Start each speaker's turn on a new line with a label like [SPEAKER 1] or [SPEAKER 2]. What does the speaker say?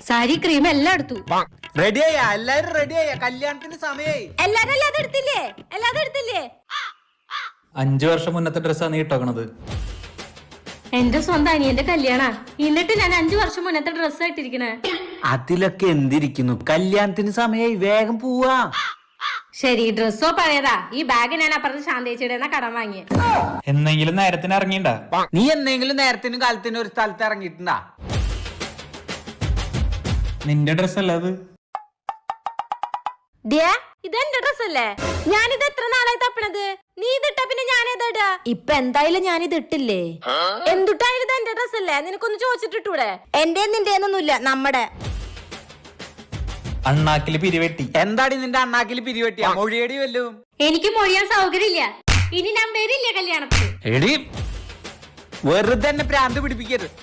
[SPEAKER 1] Sari cream എല്ലാം എടുത്തു.
[SPEAKER 2] റെഡിയായ എല്ലാരും റെഡിയായ കല്യാണത്തിന് സമയായി.
[SPEAKER 1] എല്ലാരും എടുത്തില്ലേ?
[SPEAKER 3] 5 വർഷം മുന്നത്തെ ഡ്രസ്സാണ് നീ ഇട്ടോക്കണത്.
[SPEAKER 1] എന്റെ സ്വന്തം അനിയന്റെ കല്യാണ, എന്നിട്ട് ഞാൻ 5 വർഷം മുന്നത്തെ ഡ്രസ്സ് ഇട്ടിരിക്കണേ.
[SPEAKER 2] അതിലൊക്കെ എന്തിരിക്കുന്നു, കല്യാണത്തിന് സമയായി, വേഗം പോവാ.
[SPEAKER 1] ശരി, ഡ്രസ്സോ പഴയതാ. ഈ ബാഗ് ഞാൻ അപ്പുറത്ത് ശാന്തേച്ചിയുടെ കടം വാങ്ങിയ.
[SPEAKER 3] എന്നെങ്കിലും നേരത്തിന് ഇറങ്ങിണ്ടാ?
[SPEAKER 2] നീ എന്തെങ്കിലും നേരത്തിനും കാലത്തിനും ഒരു സ്ഥലത്ത് ഇറങ്ങിയിട്ടുണ്ടാ?
[SPEAKER 3] നിന്റെ ഡ്രസ്സല്ല അത്.
[SPEAKER 1] ഇതെന്റെ ഡ്രസ്സല്ലേ? ഞാനിത് എത്ര നാളായി തപ്പണത്. നീ ഇതിട്ട പിന്നെ ഞാനേതാ?
[SPEAKER 4] ഇപ്പൊ എന്തായാലും ഞാനിത് ഇട്ടില്ലേ.
[SPEAKER 1] എന്തുട്ടായാലും ഇത് എന്റെ ഡ്രസ്സല്ലേ? നിനക്കൊന്ന് ചോദിച്ചിട്ടിട്ടൂടെ?
[SPEAKER 4] എന്റെ നിന്റെയൊന്നുമില്ല, നമ്മുടെ.
[SPEAKER 3] അണ്ണാക്കില് പിരിവെട്ടി.
[SPEAKER 2] എന്താടി നിന്റെ അണ്ണാക്കിൽ പിരിവെട്ടിയാ? മൊഴിയടി വല്ലും.
[SPEAKER 1] എനിക്ക് മൊഴിയാൻ സൗകര്യമില്ല. ഇനി ഞാൻ വരില്ല കല്യാണത്തിന്.
[SPEAKER 2] എടി വെറുതെ തന്നെ പ്രാന്ത് പിടിപ്പിക്കരുത്.